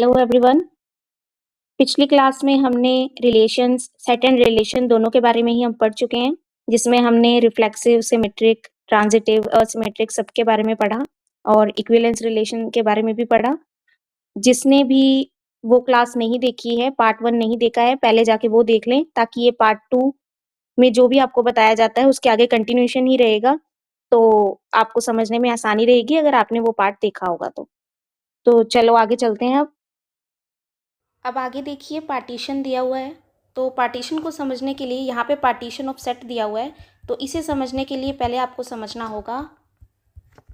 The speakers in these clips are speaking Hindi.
Hello everyone. पिछली क्लास में हमने रिलेशंस, सेट एंड रिलेशन दोनों के बारे में ही हम पढ़ चुके हैं, जिसमें हमने रिफ्लेक्सिव, सिमेट्रिक, ट्रांजिटिव, असिमेट्रिक सबके बारे में पढ़ा और इक्विवेलेंस रिलेशन के बारे में भी पढ़ा। जिसने भी वो क्लास नहीं देखी है, पार्ट 1 नहीं देखा है, पहले जाके वो देख लें ताकि ये पार्ट 2 में जो भी आपको बताया जाता है उसके आगे कंटिन्यूएशन ही रहेगा, तो आपको समझने में आसानी रहेगी अगर आपने वो पार्ट देखा होगा तो। तो चलो आगे चलते हैं अब आगे देखिए पार्टीशन दिया हुआ है, तो पार्टीशन को समझने के लिए यहाँ पे पार्टीशन ऑफ सेट दिया हुआ है, तो इसे समझने के लिए पहले आपको समझना होगा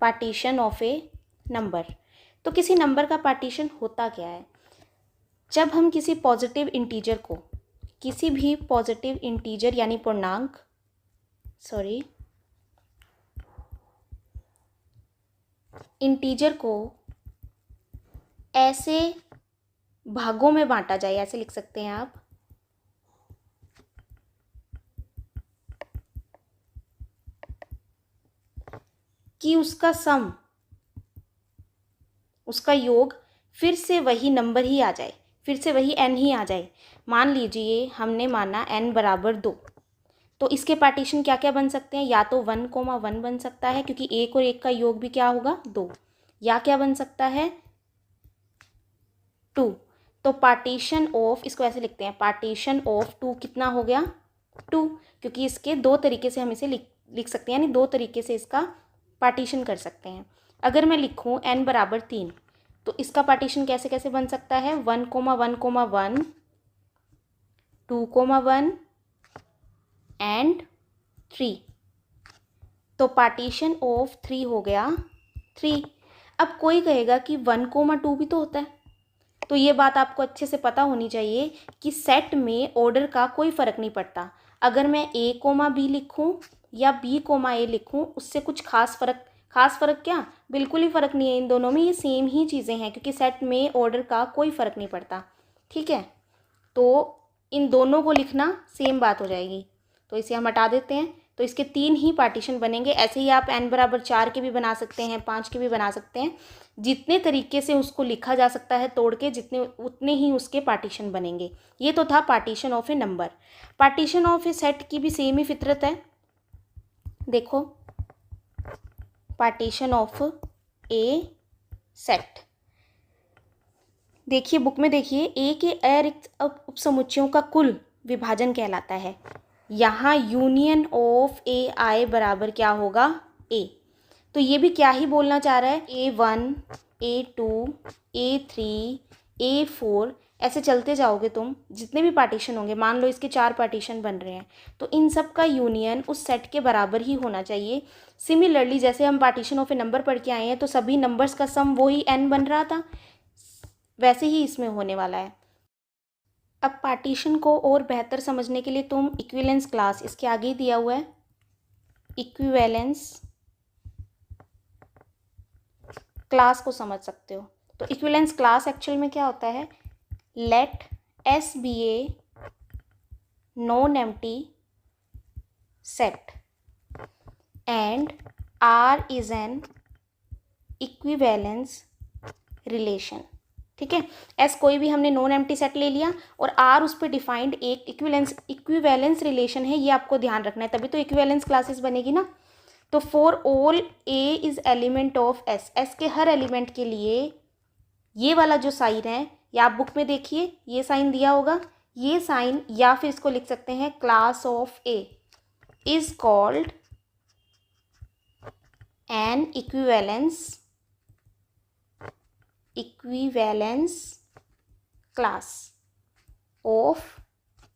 पार्टीशन ऑफ ए नंबर। तो किसी नंबर का पार्टीशन होता क्या है? जब हम किसी पॉजिटिव इंटीजर को, किसी भी पॉजिटिव इंटीजर यानी पूर्णांक, इंटीजर को ऐसे भागों में बांटा जाए, ऐसे लिख सकते हैं आप, कि उसका सम, उसका योग फिर से वही नंबर ही आ जाए, फिर से वही n ही आ जाए। मान लीजिए हमने माना n बराबर 2, तो इसके पार्टीशन क्या क्या बन सकते हैं? या तो 1,1 बन सकता है क्योंकि 1 और 1 का योग भी क्या होगा? 2। या क्या बन सकता है? 2। तो पार्टीशन ऑफ, इसको ऐसे लिखते हैं, पार्टीशन ऑफ 2 कितना हो गया? 2, क्योंकि इसके दो तरीके से हम इसे लिख सकते हैं, यानी दो तरीके से इसका पार्टीशन कर सकते हैं। अगर मैं लिखूं n बराबर 3, तो इसका पार्टीशन कैसे कैसे बन सकता है? 1,1,1, 2,1 एंड 3। तो पार्टीशन ऑफ 3 हो गया 3। अब कोई कहेगा कि 1,2 भी तो होता है, तो ये बात आपको अच्छे से पता होनी चाहिए कि सेट में ऑर्डर का कोई फ़र्क नहीं पड़ता। अगर मैं a,b लिखूं या b,a लिखूं, उससे कुछ खास फ़र्क क्या? बिल्कुल ही फ़र्क नहीं है। इन दोनों में ये सेम ही चीज़ें हैं क्योंकि सेट में ऑर्डर का कोई फ़र्क नहीं पड़ता। ठीक है, तो इन दोनों को लिखना सेम बात हो जाएगी, तो इसे हम हटा देते हैं। तो इसके 3 ही पार्टीशन बनेंगे। ऐसे ही आप n बराबर 4 के भी बना सकते हैं, 5 के भी बना सकते हैं। जितने तरीके से उसको लिखा जा सकता है तोड़ के, उतने ही उसके पार्टीशन बनेंगे। ये तो था partition of A number. Partition of A set की भी सेम ही फितरत है। देखो, पार्टीशन ऑफ ए सेट, देखिए बुक में देखिए, ए के अरिक्त उपसमुच्चयों का कुल विभाजन कहलाता है। यहाँ यूनियन ऑफ ए आई बराबर क्या होगा? ए। तो ये भी क्या ही बोलना चाह रहा है? A1, A2, A3, A4, ऐसे चलते जाओगे तुम, जितने भी पार्टीशन होंगे, मान लो इसके 4 पार्टीशन बन रहे हैं, तो इन सब का यूनियन उस सेट के बराबर ही होना चाहिए। सिमिलरली जैसे हम पार्टीशन ऑफ ए नंबर पढ़ के आए हैं, तो सभी नंबर्स का सम वही n बन रहा था, वैसे ही इसमें होने वाला है। अब पार्टीशन को और बेहतर समझने के लिए तुम इक्विवेलेंस क्लास, इसके आगे ही दिया हुआ है, इक्विवेलेंस क्लास को समझ सकते हो। तो इक्विवेलेंस क्लास एक्चुअल में क्या होता है? Let S be a non empty set and R is an equivalence relation. ठीक है, S कोई भी हमने नॉन एम्प्टी सेट ले लिया और R उस पर डिफाइंड एक इक्विवेलेंस रिलेशन है, ये आपको ध्यान रखना है, तभी तो इक्विवेलेंस क्लासेस बनेगी ना। तो for all A is element of S, S के हर एलिमेंट के लिए ये वाला जो साइन है, या आप बुक में देखिए ये साइन दिया होगा, ये साइन, या फिर इसको लिख सकते हैं class of A is called an equivalence class of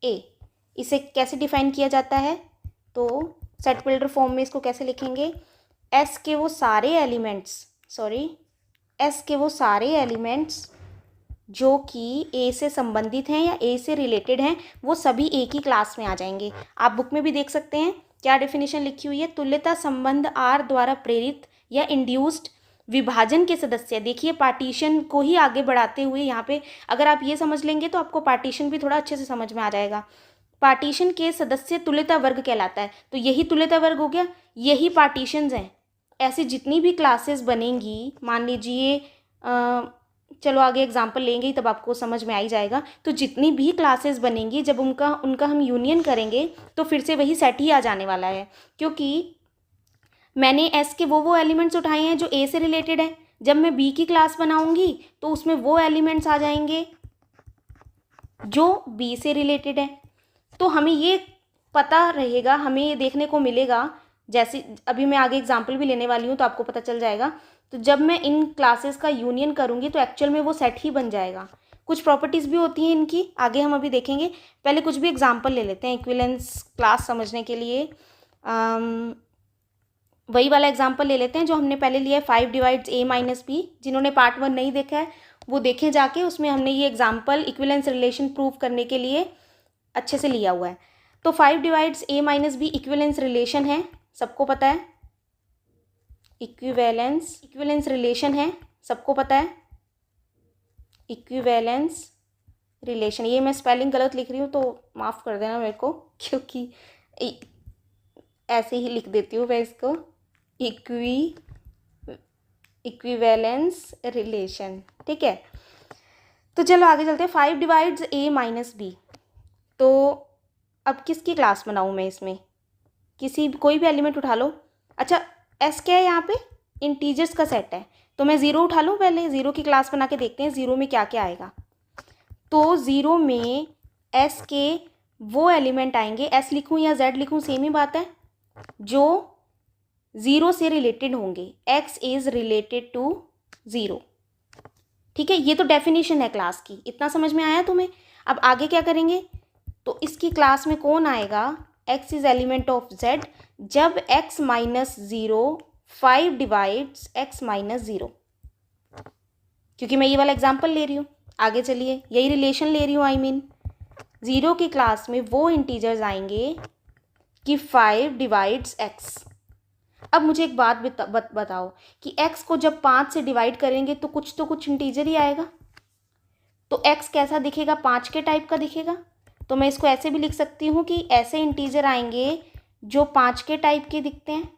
A. इसे कैसे डिफाइन किया जाता है? तो सेट बिल्डर फॉर्म में इसको कैसे लिखेंगे? एस के वो सारे एलिमेंट्स जो कि ए से संबंधित हैं या ए से रिलेटेड हैं, वो सभी एक ही क्लास में आ जाएंगे। आप बुक में भी देख सकते हैं क्या डेफिनेशन लिखी हुई है? तुल्यता संबंध आर द्वारा प्रेरित या इंड्यूस्ड विभाजन के सदस्य। देखिए पार्टीशन को ही आगे बढ़ाते हुए यहाँ पे अगर आप ये समझ लेंगे तो आपको पार्टीशन भी थोड़ा अच्छे से समझ में आ जाएगा। पार्टीशन के सदस्य तुल्यता वर्ग कहलाता है, तो यही तुल्यता वर्ग हो गया, यही पार्टीशंस हैं। ऐसी जितनी भी क्लासेस बनेंगी, मान लीजिए चलो आगे एग्जाम्पल लेंगे ही तब आपको समझ में आ ही जाएगा। तो जितनी भी क्लासेस बनेंगी जब उनका हम यूनियन करेंगे तो फिर से वही सेट ही आ जाने वाला है, क्योंकि मैंने एस के वो एलिमेंट्स उठाए हैं जो ए से रिलेटेड है। जब मैं बी की क्लास बनाऊंगी तो उसमें वो एलिमेंट्स आ जाएंगे जो बी से रिलेटेड है। तो हमें ये पता रहेगा, हमें ये देखने को मिलेगा, जैसे अभी मैं आगे एग्जाम्पल भी लेने वाली हूँ तो आपको पता चल जाएगा। तो जब मैं इन क्लासेस का यूनियन करूँगी तो एक्चुअल में वो सेट ही बन जाएगा। कुछ प्रॉपर्टीज़ भी होती हैं इनकी, आगे हम अभी देखेंगे। पहले कुछ भी एग्जाम्पल ले लेते हैं इक्विवेलेंस क्लास समझने के लिए। वही वाला एग्जाम्पल ले लेते हैं जो हमने पहले लिया है, 5 डिवाइड्स a माइनस बी। जिन्होंने पार्ट 1 नहीं देखा है वो देखें जाके, उसमें हमने ये एग्जाम्पल इक्विवेलेंस रिलेशन प्रूव करने के लिए अच्छे से लिया हुआ है। तो 5 divides a minus B equivalence relation है, सबको पता है। इक्विवेलेंस रिलेशन है, सबको पता है। इक्विवेलेंस रिलेशन, ये मैं स्पेलिंग गलत लिख रही हूँ तो माफ़ कर देना मेरे को, क्योंकि ऐसे ही लिख देती हूँ मैं इसको। इक्विवेलेंस रिलेशन, ठीक है। तो चलो आगे चलते हैं। 5 डिवाइड्स a माइनस बी। तो अब किसकी क्लास बनाऊँ मैं इसमें? कोई भी एलिमेंट उठा लो। अच्छा, s क्या है यहाँ पे? इंटीजर्स का सेट है, तो मैं 0 उठा लूँ। पहले 0 की क्लास बना के देखते हैं 0 में क्या क्या आएगा। तो 0 में s के वो एलिमेंट आएंगे, s लिखूँ या z लिखूँ सेम ही बात है, जो 0 से रिलेटेड होंगे। x इज रिलेटेड टू 0, ठीक है। ये तो डेफिनेशन है क्लास की, इतना समझ में आया तुम्हें? अब आगे क्या करेंगे? तो इसकी क्लास में कौन आएगा? x is element of z जब x minus 0 5 divides x minus 0, क्योंकि मैं ये वाला एग्जाम्पल ले रही हूँ। आगे चलिए, यही रिलेशन ले रही हूँ। आई मीन 0 की क्लास में वो इंटीजर्स आएंगे कि 5 डिवाइड्स x। अब मुझे एक बात बताओ कि x को जब 5 से डिवाइड करेंगे तो कुछ इंटीजर ही आएगा। तो x कैसा दिखेगा? 5 के टाइप का दिखेगा। तो मैं इसको ऐसे भी लिख सकती हूँ कि ऐसे इंटीजर आएंगे जो 5 के टाइप के दिखते हैं,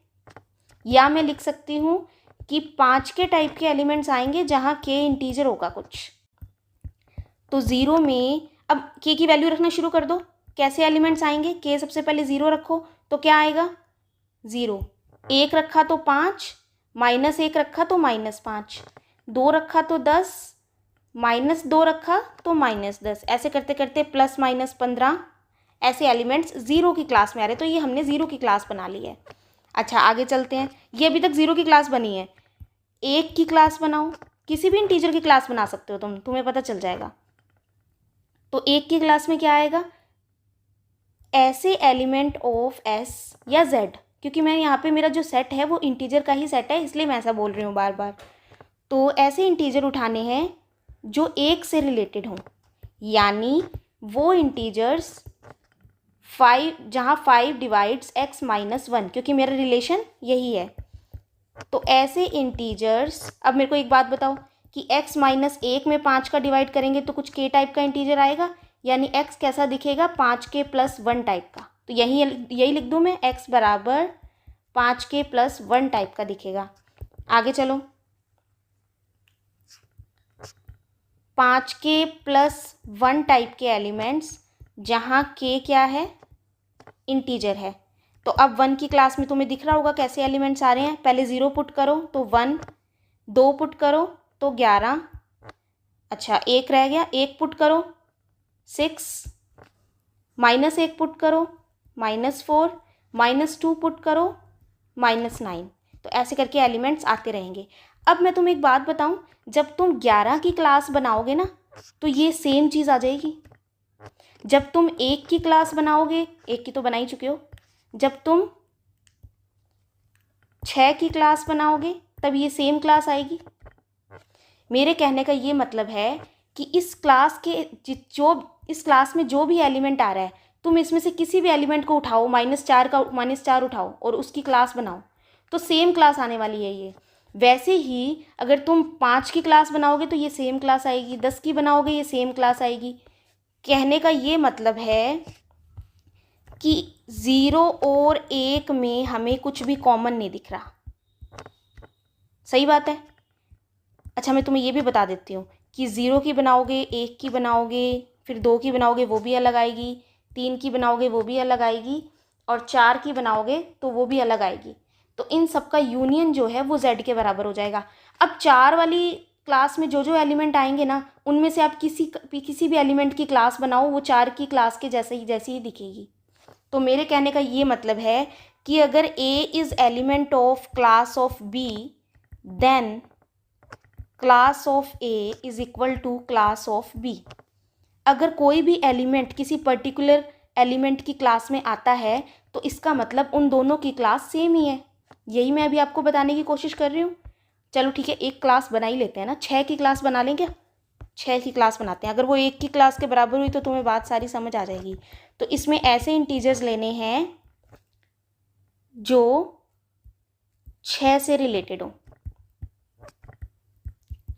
या मैं लिख सकती हूँ कि 5 के टाइप के एलिमेंट्स आएंगे जहाँ k इंटीजर होगा कुछ। तो 0 में अब k की वैल्यू रखना शुरू कर दो। कैसे एलिमेंट्स आएंगे? k सबसे पहले 0 रखो तो क्या आएगा? 0। 1 रखा तो 5, -1 रखा तो -5, 2 रखा तो 10, -2 रखा तो -10, ऐसे करते करते +-15 ऐसे एलिमेंट्स 0 की क्लास में आ रहे। तो ये हमने 0 की क्लास बना ली है। अच्छा आगे चलते हैं। ये अभी तक 0 की क्लास बनी है। 1 की क्लास बनाओ, किसी भी इंटीजर की क्लास बना सकते हो तुम्हें पता चल जाएगा। तो 1 की क्लास में क्या आएगा? ऐसे एलिमेंट ऑफ s या z, क्योंकि मैं यहाँ पे मेरा जो सेट है वो इंटीजर का ही सेट है, इसलिए मैं ऐसा बोल रही हूँ बार बार। तो ऐसे इंटीजर उठाने हैं जो 1 से रिलेटेड हों, यानी वो इंटीजर्स 5 जहाँ 5 डिवाइड्स x माइनस 1, क्योंकि मेरा रिलेशन यही है। तो ऐसे इंटीजर्स, अब मेरे को एक बात बताओ कि x माइनस 1 में 5 का डिवाइड करेंगे तो कुछ k टाइप का इंटीजर आएगा, यानी x कैसा दिखेगा? 5k + 1 टाइप का। तो यही लिख दूँ मैं, x बराबर 5k + 1 टाइप का दिखेगा। आगे चलो, 5k + 1 टाइप के एलिमेंट्स जहाँ k क्या है? इंटीजर है। तो अब 1 की क्लास में तुम्हें दिख रहा होगा कैसे एलिमेंट्स आ रहे हैं। पहले 0 पुट करो तो 1, 2 पुट करो तो 11, अच्छा 1 रह गया, 1 पुट करो 6, -1 पुट करो -4, -2 पुट करो -9। तो ऐसे करके एलिमेंट्स आते रहेंगे। अब मैं तुम्हें एक बात बताऊं, जब तुम 11 की क्लास बनाओगे ना तो ये सेम चीज़ आ जाएगी। जब तुम 1 की क्लास बनाओगे, 1 की तो बना ही चुके हो, जब तुम 6 की क्लास बनाओगे तब ये सेम क्लास आएगी। मेरे कहने का ये मतलब है कि इस क्लास में जो भी एलिमेंट आ रहा है, तुम इसमें से किसी भी एलिमेंट को उठाओ, -4 उठाओ और उसकी क्लास बनाओ तो सेम क्लास आने वाली है ये। वैसे ही अगर तुम 5 की क्लास बनाओगे तो ये सेम क्लास आएगी, 10 की बनाओगे ये सेम क्लास आएगी। कहने का ये मतलब है कि 0 और 1 में हमें कुछ भी कॉमन नहीं दिख रहा। सही बात है। अच्छा मैं तुम्हें ये भी बता देती हूँ कि 0 की बनाओगे, 1 की बनाओगे, फिर 2 की बनाओगे वो भी अलग आएगी, 3 की बनाओगे वो भी अलग आएगी, और 4 की बनाओगे तो वो भी अलग आएगी। तो इन सब का यूनियन जो है वो z के बराबर हो जाएगा। अब 4 वाली क्लास में जो जो एलिमेंट आएंगे ना, उनमें से आप किसी भी एलिमेंट की क्लास बनाओ, वो 4 की क्लास के जैसी ही दिखेगी। तो मेरे कहने का ये मतलब है कि अगर A is element of class of B, then class of A is equal to class of B। अगर कोई भी एलिमेंट किसी पर्टिकुलर एलिमेंट की क्लास में आता है तो इसका मतलब उन दोनों की क्लास सेम ही है। यही मैं अभी आपको बताने की कोशिश कर रही हूँ। चलो ठीक है, एक क्लास बना ही लेते हैं ना, 6 की क्लास बना लें क्या? 6 की क्लास बनाते हैं। अगर वो 1 की क्लास के बराबर हुई तो तुम्हें बात सारी समझ आ जाएगी। तो इसमें ऐसे इंटीजर्स लेने हैं जो 6 से रिलेटेड हो।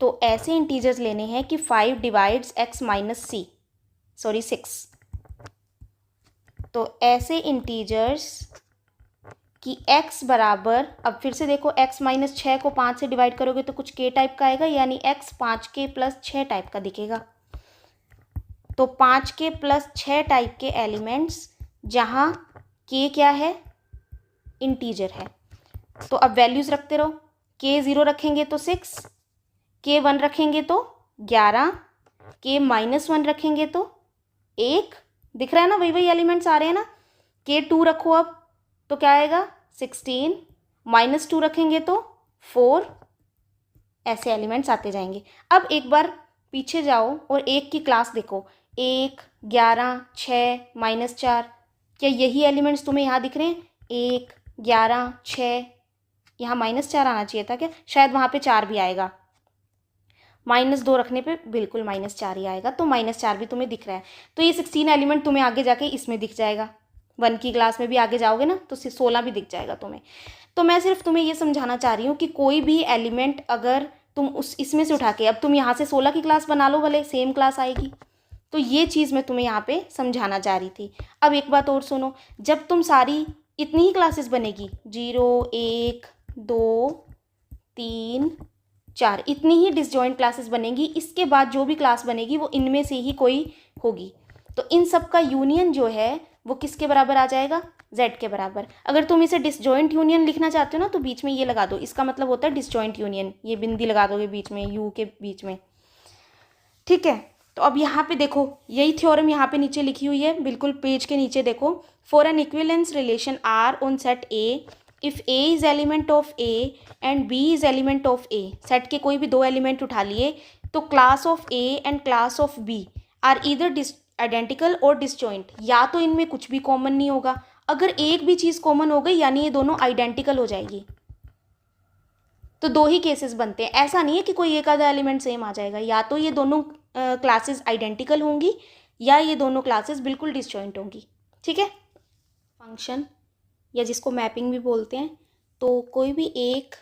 तो ऐसे इंटीजर्स लेने हैं कि 5 डिवाइड्स x माइनस सी, सॉरी 6। तो ऐसे इंटीजर्स कि x बराबर, अब फिर से देखो, x माइनस 6 को 5 से डिवाइड करोगे तो कुछ k टाइप का आएगा, यानी x 5k प्लस 6 टाइप का दिखेगा। तो 5k प्लस 6 टाइप के एलिमेंट्स जहाँ k क्या है, इंटीजर है। तो अब वैल्यूज रखते रहो। k 0 रखेंगे तो 6, k 1 रखेंगे तो 11, k माइनस 1 रखेंगे तो 1। दिख रहा है ना, वही एलिमेंट्स आ रहे हैं ना। k 2 रखो अब तो क्या आएगा, 16, माइनस 2 रखेंगे तो 4। ऐसे एलिमेंट्स आते जाएंगे। अब एक बार पीछे जाओ और 1 की क्लास देखो, 1, 11, 6, माइनस 4। क्या यही एलिमेंट्स तुम्हें यहाँ दिख रहे हैं? 1, 11, 6, यहाँ माइनस 4 आना चाहिए था क्या? शायद वहाँ पे 4 भी आएगा। माइनस 2 रखने पे बिल्कुल माइनस 4 ही आएगा, तो माइनस 4 भी तुम्हें दिख रहा है। तो ये 16 एलिमेंट तुम्हें आगे जाके इसमें दिख जाएगा। 1 की क्लास में भी आगे जाओगे ना तो 16 भी दिख जाएगा तुम्हें। तो मैं सिर्फ तुम्हें ये समझाना चाह रही हूँ कि कोई भी एलिमेंट अगर तुम इसमें से उठा के, अब तुम यहाँ से 16 की क्लास बना लो, भले सेम क्लास आएगी। तो ये चीज़ मैं तुम्हें यहाँ पे समझाना चाह रही थी। अब एक बात और सुनो, जब तुम सारी इतनी ही क्लासेस बनेगी, 0, 1, 2, 3, 4, इतनी ही डिसजॉइंट क्लासेस बनेंगी। इसके बाद जो भी क्लास बनेगी वो इनमें से ही कोई होगी। तो इन सब का यूनियन जो है वो किसके बराबर आ जाएगा, z के बराबर। अगर तुम इसे डिसजॉइंट यूनियन लिखना चाहते हो ना तो बीच में ये लगा दो, इसका मतलब होता है डिसजॉइंट यूनियन। ये बिंदी लगा दोगे बीच में, u के बीच में, ठीक है। तो अब यहाँ पे देखो, यही थ्योरम यहाँ पे नीचे लिखी हुई है, बिल्कुल पेज के नीचे देखो। For an equivalence relation R on set A, if a is element of a and b is element of a, set के कोई भी 2 एलिमेंट उठा लिए तो class of a and class of b are either identical और डिसजॉइंट। या तो इनमें कुछ भी कॉमन नहीं होगा, अगर एक भी चीज़ कॉमन हो गई यानी ये दोनों आइडेंटिकल हो जाएगी। तो 2 ही केसेस बनते हैं, ऐसा नहीं है कि कोई एक आधा एलिमेंट सेम आ जाएगा। या तो ये दोनों क्लासेस आइडेंटिकल होंगी या ये दोनों क्लासेस बिल्कुल डिसजॉइंट होंगी, ठीक है। फंक्शन या जिसको मैपिंग भी बोलते हैं, तो कोई भी एक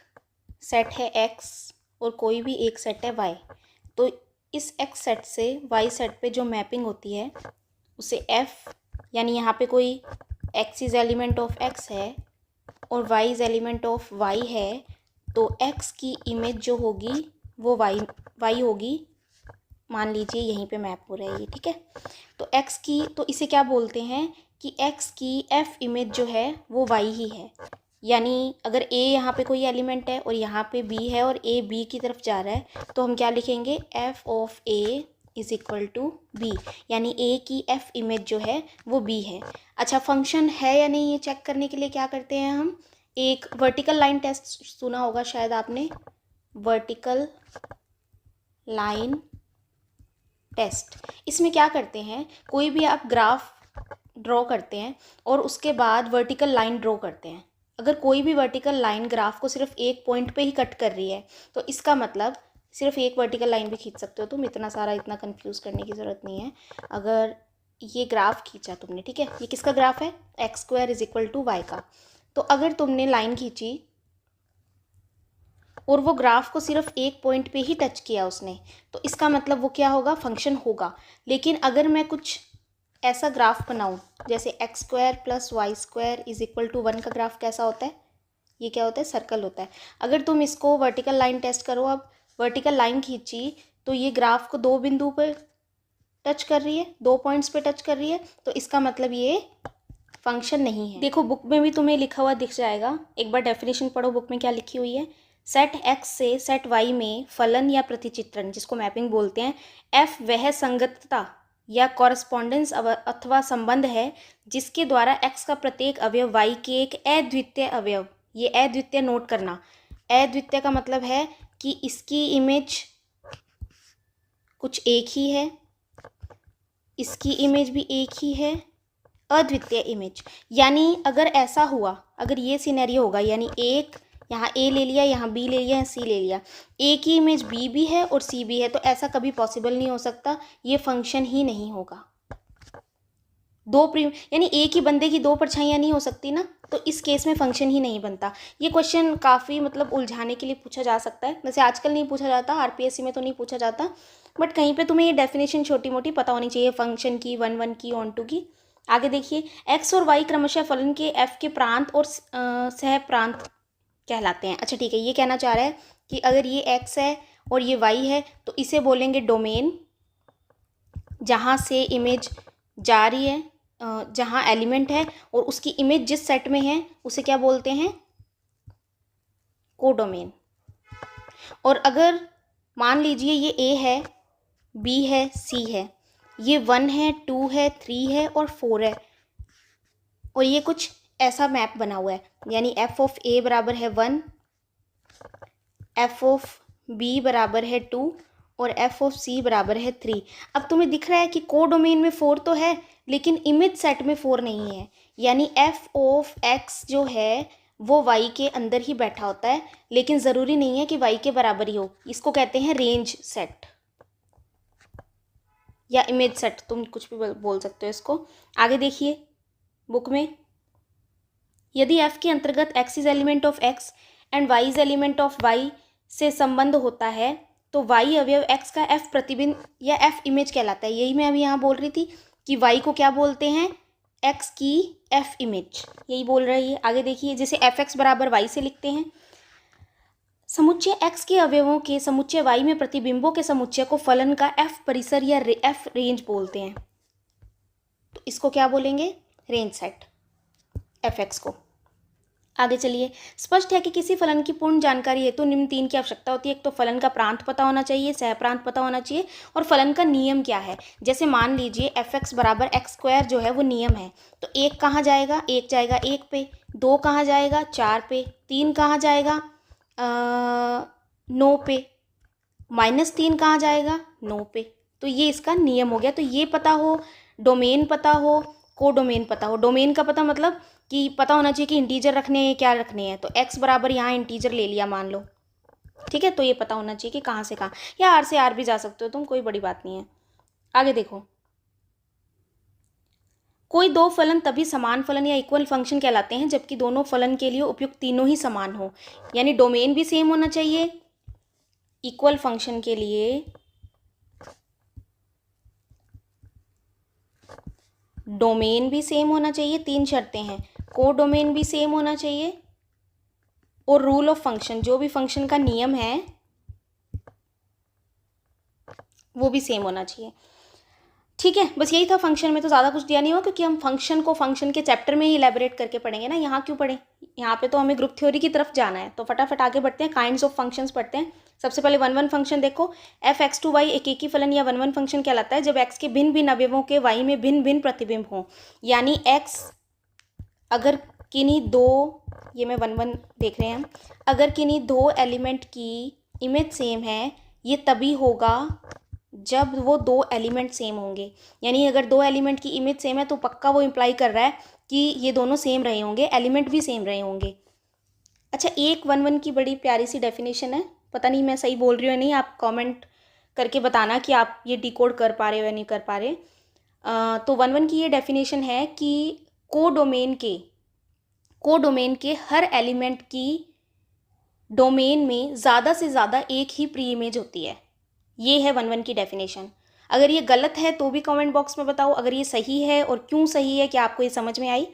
सेट है x और कोई भी एक सेट है y, तो इस x सेट से y सेट पे जो मैपिंग होती है उसे f, यानी यहाँ पे कोई x is element of x है और y is element of y है, तो x की इमेज जो होगी वो y होगी। मान लीजिए यहीं पे मैप हो रहा है ये, ठीक है। तो x की, तो इसे क्या बोलते हैं कि x की f इमेज जो है वो y ही है। यानी अगर a यहाँ पे कोई एलिमेंट है और यहाँ पे b है और a b की तरफ जा रहा है तो हम क्या लिखेंगे, f of a is equal to b, यानी a की f इमेज जो है वो b है। अच्छा, फंक्शन है या नहीं ये चेक करने के लिए क्या करते हैं हम, एक वर्टिकल लाइन टेस्ट सुना होगा शायद आपने, वर्टिकल लाइन टेस्ट। इसमें क्या करते हैं, कोई भी आप ग्राफ ड्रॉ करते हैं और उसके बाद वर्टिकल लाइन ड्रॉ करते हैं। अगर कोई भी वर्टिकल लाइन ग्राफ को सिर्फ एक पॉइंट पे ही कट कर रही है तो इसका मतलब सिर्फ एक वर्टिकल लाइन भी खींच सकते हो तुम, इतना कंफ्यूज करने की ज़रूरत नहीं है। अगर ये ग्राफ खींचा तुमने, ठीक है, ये किसका ग्राफ है, x² is equal to y का। तो अगर तुमने लाइन खींची और वो ग्राफ को सिर्फ एक पॉइंट पे ही टच किया उसने, तो इसका मतलब वो क्या होगा, फंक्शन होगा। लेकिन अगर मैं कुछ ऐसा ग्राफ बनाऊं जैसे x² plus y² is equal to 1 का ग्राफ कैसा होता है, ये क्या होता है, सर्कल होता है। अगर तुम इसको वर्टिकल लाइन टेस्ट करो, अब वर्टिकल लाइन खींची तो ये ग्राफ को 2 बिंदु पर टच कर रही है, 2 पॉइंट्स पे टच कर रही है, तो इसका मतलब ये फंक्शन नहीं है। देखो बुक में भी तुम्हें लिखा हुआ दिख जाएगा, एक बार डेफिनेशन पढ़ो बुक में क्या लिखी हुई है। सेट एक्स से सेट वाई में फलन या प्रतिचित्रण, जिसको मैपिंग बोलते हैं, एफ वह संगतता या कॉरस्पॉन्डेंस अथवा संबंध है जिसके द्वारा एक्स का प्रत्येक अवयव वाई के एक अद्वितीय अवयव, ये अद्वितीय नोट करना, अद्वितीय का मतलब है कि इसकी इमेज कुछ एक ही है, इसकी इमेज भी एक ही है, अद्वितीय इमेज। यानी अगर ऐसा हुआ, अगर ये सिनेरियो होगा, यानी एक यहाँ ए ले लिया, यहाँ बी ले लिया, सी ले लिया, ए की इमेज बी भी है और सी भी है, तो ऐसा कभी पॉसिबल नहीं हो सकता, ये फंक्शन ही नहीं होगा। यानी एक ही बंदे की 2 परछाइयाँ नहीं हो सकती ना, तो इस केस में फंक्शन ही नहीं बनता। ये क्वेश्चन काफ़ी मतलब उलझाने के लिए पूछा जा सकता है, वैसे आजकल नहीं पूछा जाता, आरपीएससी में तो नहीं पूछा जाता, बट कहीं पे तुम्हें ये डेफिनेशन छोटी मोटी पता होनी चाहिए, फंक्शन की, 1 की, ऑन 2 की। आगे देखिए, एक्स और वाई क्रमशः फलन के एफ के प्रांत और सह प्रांत कहलाते हैं। अच्छा ठीक है, ये कहना चाह रहा है कि अगर ये एक्स है और ये वाई है तो इसे बोलेंगे डोमेन, जहाँ से इमेज जा रही है, जहाँ एलिमेंट है और उसकी इमेज जिस सेट में है उसे क्या बोलते हैं, कोडोमेन। और अगर मान लीजिए ये ए है, बी है, सी है, ये 1 है, 2 है, 3 है और 4 है, और ये कुछ ऐसा मैप बना हुआ है, यानी एफ ऑफ ए बराबर है 1, एफ ऑफ बी बराबर है 2 और एफ ऑफ सी बराबर है 3। अब तुम्हें दिख रहा है कि कोडोमेन में 4 तो है लेकिन इमेज सेट में 4 नहीं है, यानी एफ ऑफ एक्स जो है वो वाई के अंदर ही बैठा होता है, लेकिन ज़रूरी नहीं है कि वाई के बराबर ही हो। इसको कहते हैं रेंज सेट या इमेज सेट, तुम कुछ भी बोल सकते हो इसको। आगे देखिए बुक में, यदि f के अंतर्गत x is element of x and y is element of y से संबंध होता है तो y अवयव x का f प्रतिबिंब या f इमेज कहलाता है। यही मैं अभी यहाँ बोल रही थी कि y को क्या बोलते हैं, x की f इमेज, यही बोल रही है। आगे देखिए, जैसे fx बराबर y से लिखते हैं, समुच्चय x के अवयवों के समुच्चय y में प्रतिबिंबों के समुच्चय को फलन का f परिसर या f रेंज बोलते हैं, तो इसको क्या बोलेंगे, रेंज सेट fx को। आगे चलिए, स्पष्ट है कि किसी फलन की पूर्ण जानकारी हेतु तो निम्न 3 की आवश्यकता होती है। एक तो फलन का प्रांत पता होना चाहिए, सहप्रांत पता होना चाहिए, और फलन का नियम क्या है। जैसे मान लीजिए fx बराबर एक्स स्क्वायर जो है वो नियम है, तो 1 कहाँ जाएगा, 1 जाएगा 1 पे, 2 कहाँ जाएगा 4 पे, 3 कहाँ जाएगा 9 पे, -3 कहाँ जाएगा 9 पे। तो ये इसका नियम हो गया। तो ये पता हो, डोमेन पता हो, कोडोमेन पता हो। डोमेन का पता मतलब कि पता होना चाहिए कि इंटीजर रखने हैं, क्या रखने हैं, तो x बराबर यहाँ इंटीजर ले लिया मान लो, ठीक है, तो ये पता होना चाहिए कि कहाँ से कहाँ, या r से r भी जा सकते हो तुम, कोई बड़ी बात नहीं है। आगे देखो, कोई 2 फलन तभी समान फलन या इक्वल फंक्शन कहलाते हैं जबकि दोनों फलन के लिए उपयुक्त तीनों ही समान हो, यानी डोमेन भी सेम होना चाहिए, इक्वल फंक्शन के लिए डोमेन भी सेम होना चाहिए, 3 शर्तें हैं, कोडोमेन भी सेम होना चाहिए, और रूल ऑफ फंक्शन, जो भी फंक्शन का नियम है वो भी सेम होना चाहिए। ठीक है, बस यही था फंक्शन में, तो ज़्यादा कुछ दिया नहीं हुआ क्योंकि हम फंक्शन को फंक्शन के चैप्टर में ही इलेबोरेट करके पढ़ेंगे ना, यहाँ क्यों पढ़ें, यहाँ पे तो हमें ग्रुप थ्योरी की तरफ जाना है। तो फटाफट आगे बढ़ते हैं, काइंड्स ऑफ फंक्शंस पढ़ते हैं। सबसे पहले 1 फंक्शन देखो, एफ एक्स टू वाई एक ही फलन या 1 फंक्शन कहलाता है जब एक्स के भिन्न भिन्न अवयवों के वाई में भिन्न भिन्न प्रतिबिंब हों, यानी एक्स अगर किन्हीं 2, ये मैं 1 देख रहे हैं हम, अगर किन्हीं 2 एलिमेंट की इमेज सेम है, ये तभी होगा जब वो 2 एलिमेंट सेम होंगे। यानी अगर 2 एलिमेंट की इमेज सेम है तो पक्का वो इम्प्लाई कर रहा है कि ये दोनों सेम रहे होंगे, एलिमेंट भी सेम रहे होंगे। अच्छा, एक 1 की बड़ी प्यारी सी डेफिनेशन है, पता नहीं मैं सही बोल रही हूँ या नहीं, आप कमेंट करके बताना कि आप ये डिकोड कर पा रहे हो या नहीं कर पा रहे। तो 1 की ये डेफिनेशन है कि कोडोमेन के हर एलिमेंट की डोमेन में ज़्यादा से ज़्यादा एक ही प्री इमेज होती है। ये है 1 की डेफिनेशन। अगर ये गलत है तो भी कमेंट बॉक्स में बताओ, अगर ये सही है और क्यों सही है, क्या आपको ये समझ में आई,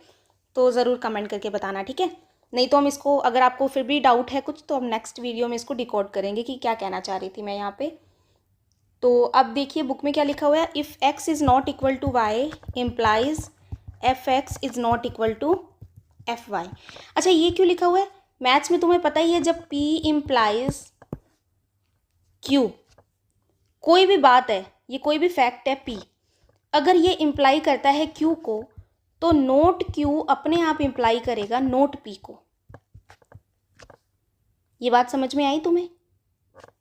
तो ज़रूर कमेंट करके बताना, ठीक है। नहीं तो हम इसको, अगर आपको फिर भी डाउट है कुछ, तो हम नेक्स्ट वीडियो में इसको डिकोड करेंगे कि क्या कहना चाह रही थी मैं यहाँ पे। तो अब देखिए बुक में क्या लिखा हुआ है, if x is not equal to Y implies F X is not equal to F Y. अच्छा ये क्यों लिखा हुआ है, मैथ्स में तुम्हें पता ही है जब p इम्प्लाइज q, कोई भी बात है, ये कोई भी फैक्ट है p, अगर ये इम्प्लाई करता है q को, तो नोट q अपने आप इम्प्लाई करेगा नोट p को। ये बात समझ में आई तुम्हें?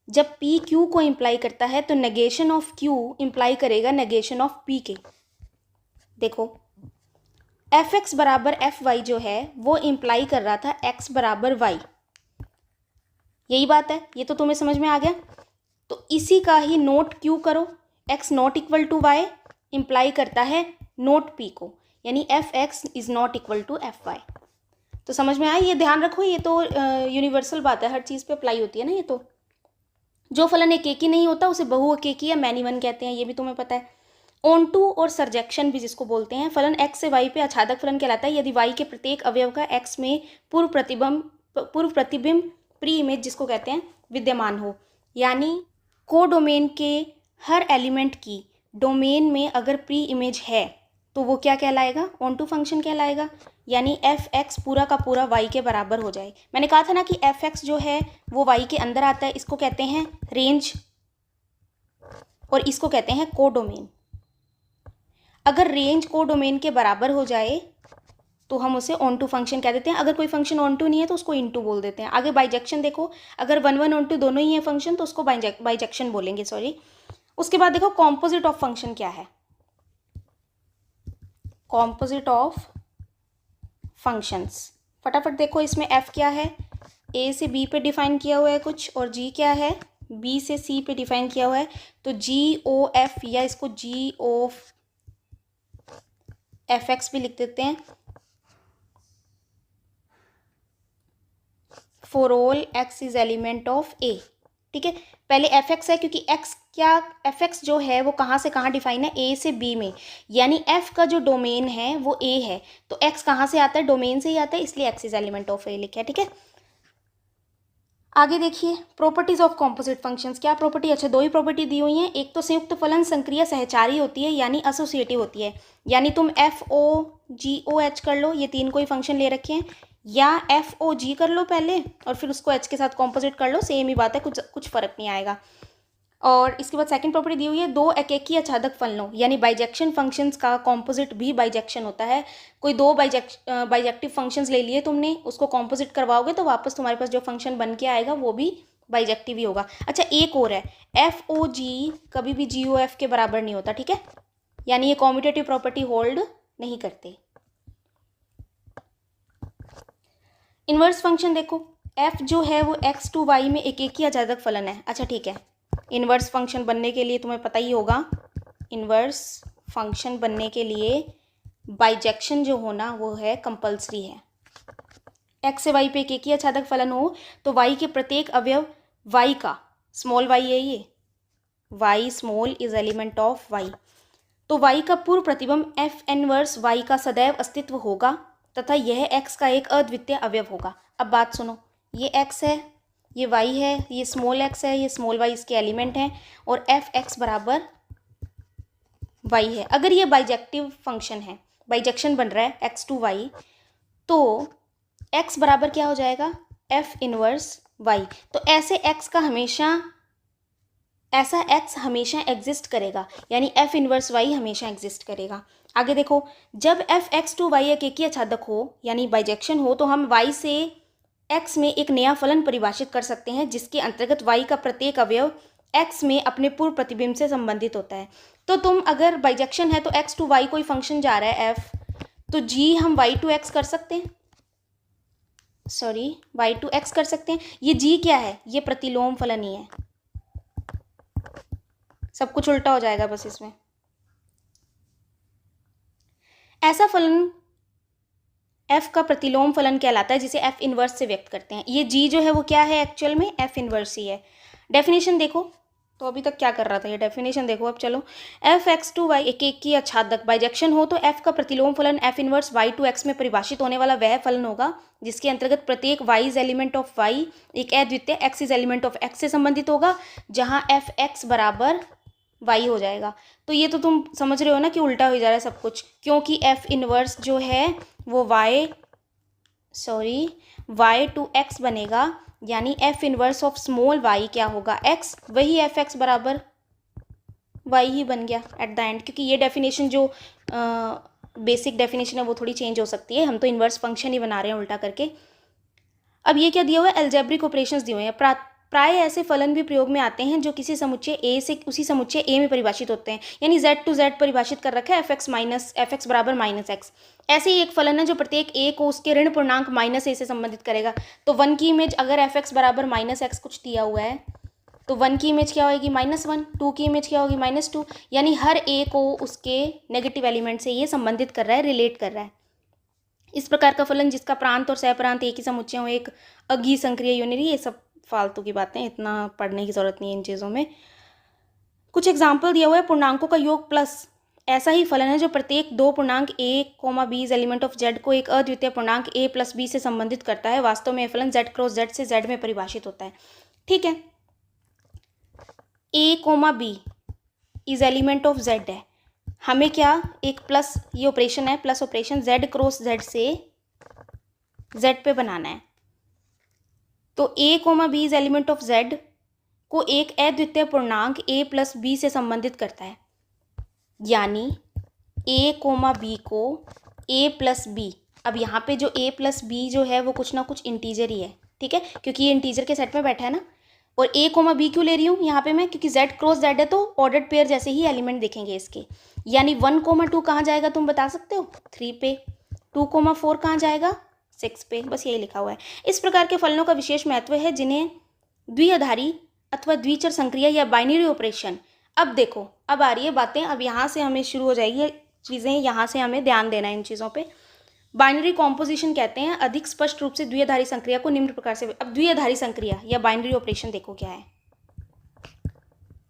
जब p q को इम्प्लाई करता है तो नेगेशन ऑफ q इम्प्लाई करेगा नेगेशन ऑफ p के। देखो एफ एक्स बराबर एफ वाई जो है वो इम्प्लाई कर रहा था x बराबर y, यही बात है, ये तो तुम्हें समझ में आ गया। तो इसी का ही नोट q करो, x not equal to Y implies करता है नोट p को, यानी F X is not equal to F Y. तो समझ में आया, ये ध्यान रखो, ये तो यूनिवर्सल बात है, हर चीज़ पे अप्लाई होती है ना। ये तो जो फलन एक ही नहीं होता उसे बहु एक या मैनी वन कहते हैं, ये भी तुम्हें पता है। ऑनटू और सरजेक्शन भी जिसको बोलते हैं, फलन x से y पे आच्छादक फलन कहलाता है यदि y के प्रत्येक अवयव का x में पूर्व प्रतिबिंब प्री इमेज जिसको कहते हैं विद्यमान हो, यानी कोडोमेन के हर एलिमेंट की डोमेन में अगर प्री इमेज है तो वो क्या कहलाएगा, ऑनटू फंक्शन कहलाएगा, यानी एफ एक्स पूरा का पूरा वाई के बराबर हो जाए। मैंने कहा था ना कि एफ एक्स जो है वो वाई के अंदर आता है, इसको कहते हैं रेंज और इसको कहते हैं कोडोमेन। अगर रेंज कोडोमेन के बराबर हो जाए तो हम उसे ऑनटू फंक्शन कह देते हैं, अगर कोई फंक्शन ऑनटू नहीं है तो उसको इनटू बोल देते हैं। आगे बाइजेक्शन देखो, अगर वन वन ऑनटू दोनों ही है फंक्शन तो उसको बाइजेक्शन बोलेंगे, सॉरी। उसके बाद देखो कॉम्पोजिट ऑफ फंक्शन क्या है, कॉम्पोजिट ऑफ फंक्शंस फटाफट देखो, इसमें f क्या है, a से b पे डिफाइन किया हुआ है कुछ, और g क्या है, b से c पे डिफाइन किया हुआ है। तो g o f या इसको g o f x भी लिख देते हैं, for all x is element of a। ठीक है, पहले एफ एक्स है क्योंकि x क्या, एफ एक्स जो है वो कहाँ से कहाँ डिफाइन है, a से b में, यानी f का जो डोमेन है वो a है, तो x कहाँ से आता है, डोमेन से ही आता है, इसलिए x is element of a लिखा है। ठीक है, आगे देखिए प्रॉपर्टीज ऑफ कॉम्पोजिट फंक्शंस, क्या प्रॉपर्टी, अच्छा दो ही प्रॉपर्टी दी हुई हैं, एक तो संयुक्त फलन संक्रिया सहचारी होती है यानी एसोसिएटिव होती है, यानी तुम एफ ओ जी ओ एच कर लो, ये तीन कोई फंक्शन ले रखे हैं, या एफ ओ जी कर लो पहले और फिर उसको एच के साथ कॉम्पोजिट कर लो, सेम ही बात है, कुछ फर्क नहीं आएगा। और इसके बाद सेकंड प्रॉपर्टी दी हुई है दो एकेकी आच्छादक फलनों, यानी बाइजेक्शन फंक्शंस का कॉम्पोजिट भी बाइजेक्शन होता है। कोई दो बाइजेक्टिव फंक्शंस ले लिए तुमने, उसको कॉम्पोजिट करवाओगे तो वापस तुम्हारे पास जो फंक्शन बन के आएगा वो भी बाइजेक्टिव ही होगा। अच्छा एक और है, एफ ओ जी कभी भी जी ओ एफ के बराबर नहीं होता। ठीक है, यानी ये कॉम्यूटेटिव प्रॉपर्टी होल्ड नहीं करते। इनवर्स फंक्शन देखो, एफ जो है वो एक्स टू वाई में एक ही आच्छादक फलन है। अच्छा ठीक है, इनवर्स फंक्शन बनने के लिए तुम्हें पता ही होगा, इनवर्स फंक्शन बनने के लिए बाइजेक्शन जो होना वो है कंपल्सरी है। एक्स से वाई पे एक ही आच्छादक फलन हो तो वाई के प्रत्येक अवयव वाई का, स्मॉल वाई है ये, Y small is element of Y, तो वाई का पूर्व प्रतिबिंब एफ इनवर्स वाई का सदैव अस्तित्व होगा तथा यह एक्स का एक अद्वितीय अवयव होगा। अब बात सुनो, ये एक्स है, ये वाई है, ये स्मॉल एक्स है, ये स्मॉल वाई इसके एलिमेंट हैं, और एफ एक्स बराबर वाई है। अगर ये बाइजेक्टिव फंक्शन है, बाइजेक्शन बन रहा है एक्स टू वाई, तो एक्स बराबर क्या हो जाएगा, एफ इनवर्स वाई। तो ऐसे एक्स का हमेशा, ऐसा एक्स हमेशा एग्जिस्ट करेगा, यानी एफ इनवर्स वाई हमेशा एग्जिस्ट करेगा। आगे देखो, जब एफ एक्स टू वाई एक ही आच्छादक हो यानी बाइजेक्शन हो तो हम वाई से एक्स में एक नया फलन परिभाषित कर सकते हैं जिसके अंतर्गत वाई का प्रत्येक अवयव एक्स में अपने पूर्व प्रतिबिंब से संबंधित होता है। तो तुम अगर बाइजेक्शन है तो एक्स टू वाई कोई फंक्शन जा रहा है एफ, तो जी हम वाई टू एक्स कर सकते हैं, सॉरी वाई टू एक्स कर सकते हैं। ये जी क्या है, ये प्रतिलोम फलन ही है, सब कुछ उल्टा हो जाएगा बस इसमें। ऐसा फलन एफ का प्रतिलोम फलन कहलाता है जिसे एफ इनवर्स से व्यक्त करते हैं। ये जी जो है वो क्या है, एक्चुअल में एफ इनवर्स ही है। डेफिनेशन देखो, तो अभी तक क्या कर रहा था ये, डेफिनेशन देखो अब चलो, एफ एक्स टू वाई एक की आच्छादक बाइजेक्शन हो तो एफ का प्रतिलोम फलन F inverse Y to X में परिभाषित होने वाला वह फलन होगा जिसके अंतर्गत प्रत्येक Y is element of Y एक अद्वितीय X is element of X से संबंधित होगा, जहां एफ एक्स बराबर y हो जाएगा। तो ये तो तुम समझ रहे हो ना कि उल्टा हो जा रहा है सब कुछ, क्योंकि f इनवर्स जो है वो y टू x बनेगा, यानी f inverse of small y क्या होगा, x, वही एफ एक्स बराबर y ही बन गया एट द एंड, क्योंकि ये डेफिनेशन जो बेसिक डेफिनेशन है वो थोड़ी चेंज हो सकती है, हम तो इन्वर्स फंक्शन ही बना रहे हैं उल्टा करके। अब ये क्या दिया हुआ है, एल्जेब्रिक ऑपरेशंस दिए हुए हैं। प्राय ऐसे फलन भी प्रयोग में आते हैं जो किसी समुच्चय ए से उसी समुच्चय ए में परिभाषित होते हैं, यानी z टू z परिभाषित कर रखा है एफ एक्स बराबर माइनस एक्स। ऐसे ही एक फलन है जो प्रत्येक ए को उसके ऋण पूर्णांक माइनस ए से संबंधित करेगा। तो 1 की इमेज अगर एफ एक्स बराबर माइनस एक्स कुछ दिया हुआ है तो 1 की इमेज क्या होगी, -1, 2 की इमेज क्या होगी, -2, यानी हर ए को उसके नेगेटिव एलिमेंट से ये संबंधित कर रहा है, रिलेट कर रहा है। इस प्रकार का फलन जिसका प्रांत और सहप्रांत एक ही समुच्चय हो, एक अघी संक्रिय यूनिरी, ये सब फालतू की बातें, इतना पढ़ने की जरूरत नहीं है इन चीज़ों में। कुछ एग्जाम्पल दिया हुआ है, पूर्णांकों का योग प्लस ऐसा ही फलन है जो प्रत्येक दो पूर्णांक a, b is element of z को एक अद्वितीय पूर्णांक a प्लस b से संबंधित करता है। वास्तव में यह फलन z क्रॉस z से z में परिभाषित होता है। ठीक है, a, b is element of z है, हमें क्या एक प्लस, ये ऑपरेशन है plus operation, z cross z से z पे बनाना है। तो a, b is element of z को एक अद्वितीय पूर्णांक a प्लस b से संबंधित करता है, यानी a, b को a प्लस b, अब यहाँ पे जो a प्लस b जो है वो कुछ ना कुछ इंटीजर ही है, ठीक है, क्योंकि ये इंटीजर के सेट में बैठा है ना। और a, b क्यों ले रही हूँ यहाँ पे मैं, क्योंकि z क्रॉस z है तो ऑर्डर्ड पेयर जैसे ही एलिमेंट दिखेंगे इसके, यानी 1, 2 कहाँ जाएगा तुम बता सकते हो, 3 पे, 2, 4 कहाँ जाएगा, 6 पे, बस यही लिखा हुआ है। इस प्रकार के फलनों का विशेष महत्व है जिन्हें द्विआधारी अथवा द्विचर संक्रिया या बाइनरी ऑपरेशन। अब देखो, अब आ रही है बातें, अब यहाँ से हमें शुरू हो जाएगी चीज़ें, यहाँ से हमें ध्यान देना है इन चीज़ों पे। बाइनरी कॉम्पोजिशन कहते हैं अधिक स्पष्ट रूप से द्विआधारी संक्रिया को निम्न प्रकार से। अब द्विआधारी संक्रिया या बाइनरी ऑपरेशन देखो क्या है,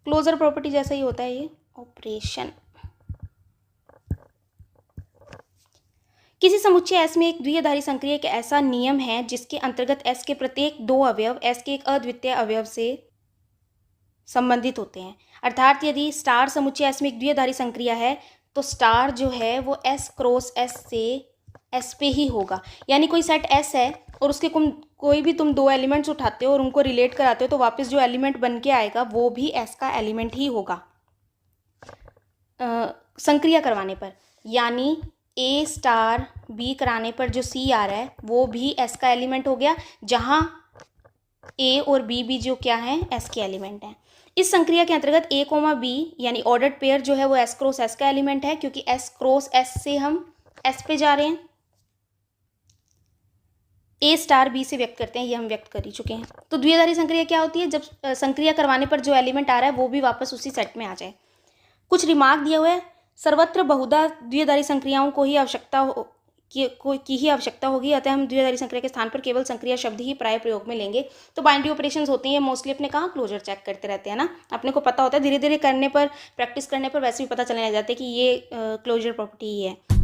क्लोजर प्रॉपर्टी जैसा ही होता है ये ऑपरेशन। किसी समुच्चय S में एक द्विआधारी संक्रिया एक ऐसा नियम है जिसके अंतर्गत S के प्रत्येक दो अवयव S के एक अद्वितीय अवयव से संबंधित होते हैं। अर्थात यदि स्टार समुच्चय S में एक द्विआधारी संक्रिया है तो स्टार जो है वो S क्रॉस S से S पे ही होगा, यानी कोई सेट S है और उसके कोई भी तुम दो एलिमेंट्स उठाते हो और उनको रिलेट कराते हो तो वापस जो एलिमेंट बन के आएगा वो भी S का एलिमेंट ही होगा संक्रिया करवाने पर, यानी A स्टार B कराने पर जो C आ रहा है वो भी S का एलिमेंट हो गया, जहाँ A और B भी जो क्या है S के एलिमेंट हैं। इस संक्रिया के अंतर्गत A, B यानी ऑर्डर्ड पेयर जो है वो S क्रॉस S का एलिमेंट है, क्योंकि S क्रॉस S से हम S पे जा रहे हैं। A स्टार B से व्यक्त करते हैं, ये हम व्यक्त कर ही चुके हैं। तो द्विआधारी संक्रिया क्या होती है, जब संक्रिया करवाने पर जो एलिमेंट आ रहा है वो भी वापस उसी सेट में आ जाए। कुछ रिमार्क दिया हुआ है, सर्वत्र बहुधा द्विआधारी संक्रियाओं को ही आवश्यकता की ही आवश्यकता होगी, अतः हम द्विआधारी संक्रिया के स्थान पर केवल संक्रिया शब्द ही प्राय प्रयोग में लेंगे। तो बाइनरी ऑपरेशंस होते हैं मोस्टली अपने कहाँ क्लोजर चेक करते रहते हैं ना, अपने को पता होता है, धीरे धीरे करने पर प्रैक्टिस करने पर वैसे भी पता चलने लग जाता है कि ये क्लोजर प्रॉपर्टी ही है।